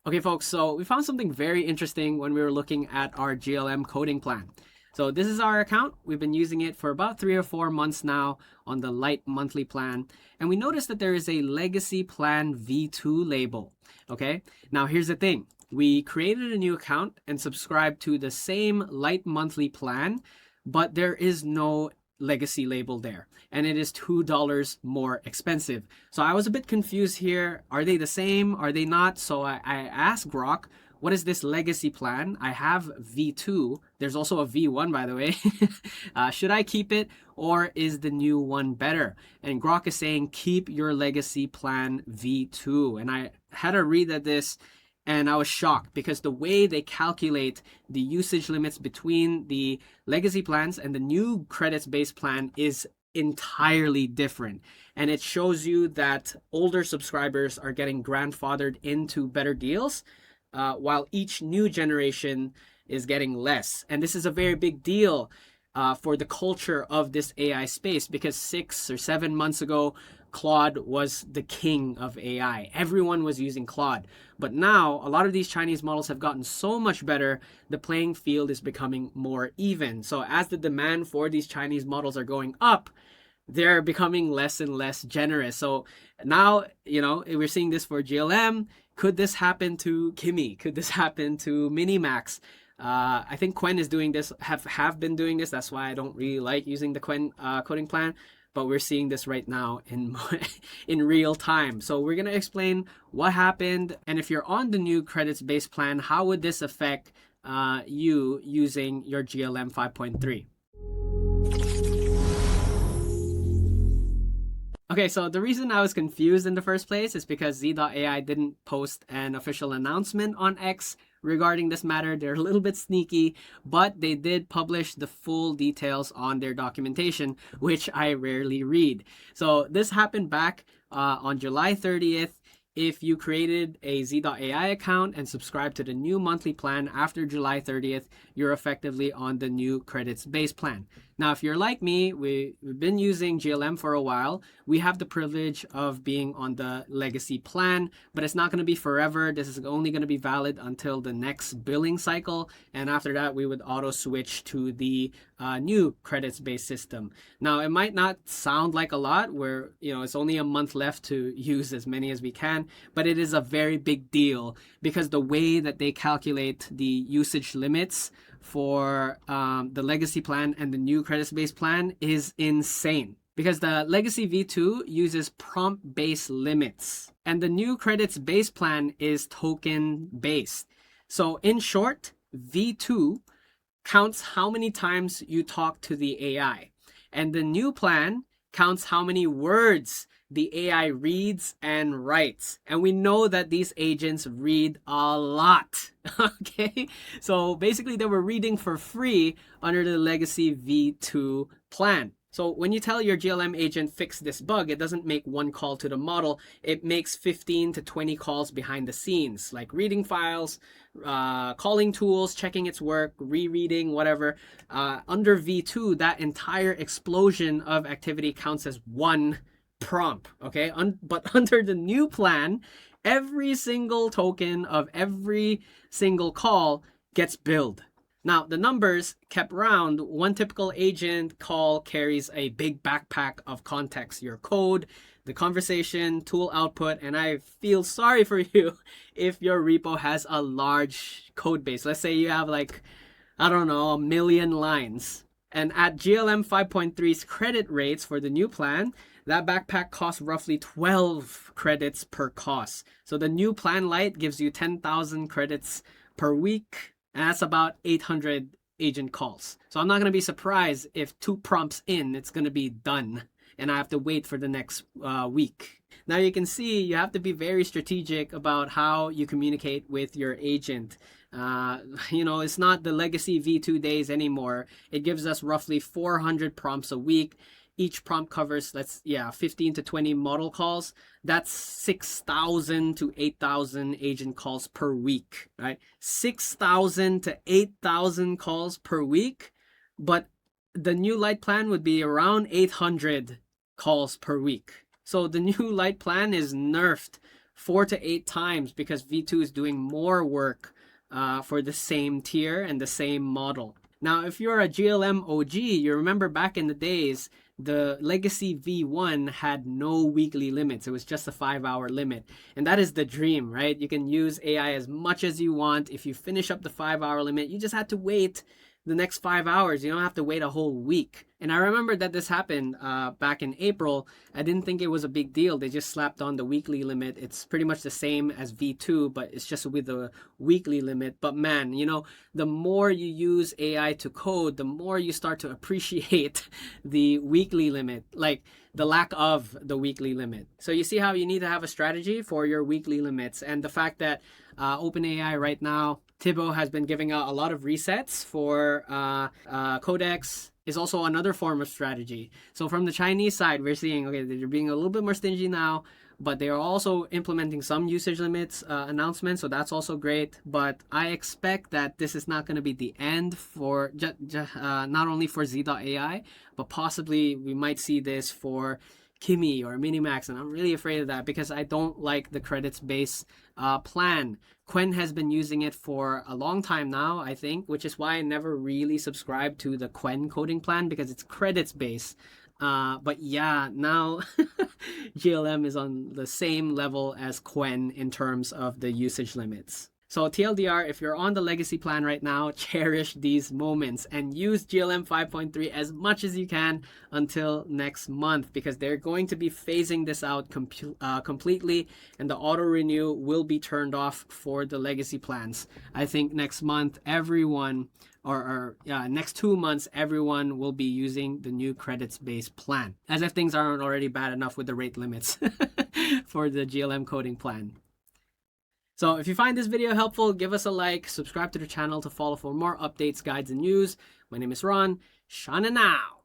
Okay, folks, so we found something very interesting when we were looking at our GLM coding plan. So this is our account. We've been using it for about 3 or 4 months now on the light monthly plan. And we noticed that there is a Legacy Plan V2 label. Okay, now here's the thing. We created a new account and subscribed to the same light monthly plan, but there is no legacy label there, and it is $2 more expensive. So I was a bit confused here. Are they the same? Are they not? So I asked Grok, what is this legacy plan? I have V2. There's also a V1, by the way. Should I keep it, or is the new one better? And Grok is saying keep your legacy plan V2. And I had a read at this, and I was shocked because the way they calculate the usage limits between the legacy plans and the new credits-based plan is entirely different. And it shows you that older subscribers are getting grandfathered into better deals, while each new generation is getting less. And this is a very big deal for the culture of this AI space, because 6 or 7 months ago, Claude was the king of AI. Everyone was using Claude. But now, a lot of these Chinese models have gotten so much better, the playing field is becoming more even. So as the demand for these Chinese models are going up, they're becoming less and less generous. So now, we're seeing this for GLM. Could this happen to Kimi? Could this happen to Minimax? I think Qwen is doing this, have been doing this. That's why I don't really like using the Qwen coding plan. But we're seeing this right now in real time. So we're going to explain what happened. And if you're on the new credits-based plan, how would this affect you using your GLM 5.3? Okay, so the reason I was confused in the first place is because Z.ai didn't post an official announcement on X regarding this matter. They're a little bit sneaky, but they did publish the full details on their documentation, which I rarely read. So this happened back on July 30th. If you created a Z.ai account and subscribed to the new monthly plan after July 30th, you're effectively on the new credits-based plan. Now, if you're like me, we've been using GLM for a while. We have the privilege of being on the legacy plan, but it's not going to be forever. This is only going to be valid until the next billing cycle. And after that, we would auto switch to the new credits-based system. Now, it might not sound like a lot where, it's only a month left to use as many as we can, but it is a very big deal because the way that they calculate the usage limits for the legacy plan and the new credits-based plan is insane. Because the Legacy V2 uses prompt-based limits, and the new credits-based plan is token-based. So in short, V2 counts how many times you talk to the AI, and the new plan counts how many words the AI reads and writes. And we know that these agents read a lot. Okay, so basically they were reading for free under the Legacy V2 plan. So when you tell your GLM agent fix this bug, it doesn't make one call to the model. It makes 15 to 20 calls behind the scenes, like reading files, calling tools, checking its work, rereading, whatever. Under V2, that entire explosion of activity counts as one prompt. Okay, but under the new plan, every single token of every single call gets billed. Now, the numbers kept round. One typical agent call carries a big backpack of context, your code, the conversation, tool output, and I feel sorry for you if your repo has a large code base. Let's say you have like, I don't know, 1 million lines. And at GLM 5.3's credit rates for the new plan, that backpack costs roughly 12 credits per cost. So the new plan Lite gives you 10,000 credits per week. And that's about 800 agent calls. So I'm not going to be surprised if 2 prompts in, it's going to be done. And I have to wait for the next week. Now you can see you have to be very strategic about how you communicate with your agent. It's not the Legacy V2 days anymore. It gives us roughly 400 prompts a week. Each prompt covers 15 to 20 model calls. That's 6,000 to 8,000 agent calls per week, right? 6,000 to 8,000 calls per week, but the new Lite plan would be around 800 calls per week. So the new Lite plan is nerfed 4 to 8 times because V2 is doing more work for the same tier and the same model. Now, if you're a GLM OG, you remember back in the days, the Legacy V1 had no weekly limits. It was just a 5-hour limit. And that is the dream, right? You can use AI as much as you want. If you finish up the 5-hour limit, you just had to wait the next 5 hours. You don't have to wait a whole week. And I remember that this happened back in April. I didn't think it was a big deal. They just slapped on the weekly limit. It's pretty much the same as V2, but it's just with the weekly limit. But man, you know, the more you use AI to code, the more you start to appreciate the weekly limit, like the lack of the weekly limit. So you see how you need to have a strategy for your weekly limits. And the fact that OpenAI right now, Thibault has been giving out a lot of resets for codecs is also another form of strategy. So from the Chinese side, we're seeing, okay, they're being a little bit more stingy now, but they are also implementing some usage limits announcements, so that's also great. But I expect that this is not going to be the end for not only for Z.ai, but possibly we might see this for Kimi or Minimax, and I'm really afraid of that because I don't like the credits-based plan. Qwen has been using it for a long time now, I think, which is why I never really subscribed to the Qwen coding plan because it's credits-based. But yeah, now GLM is on the same level as Qwen in terms of the usage limits. So TLDR, if you're on the legacy plan right now, cherish these moments and use GLM 5.3 as much as you can until next month because they're going to be phasing this out completely and the auto renew will be turned off for the legacy plans. I think next month everyone next 2 months, everyone will be using the new credits-based plan. As if things aren't already bad enough with the rate limits for the GLM coding plan. So if you find this video helpful, give us a like, subscribe to the channel to follow for more updates, guides, and news. My name is Ron. Shana now.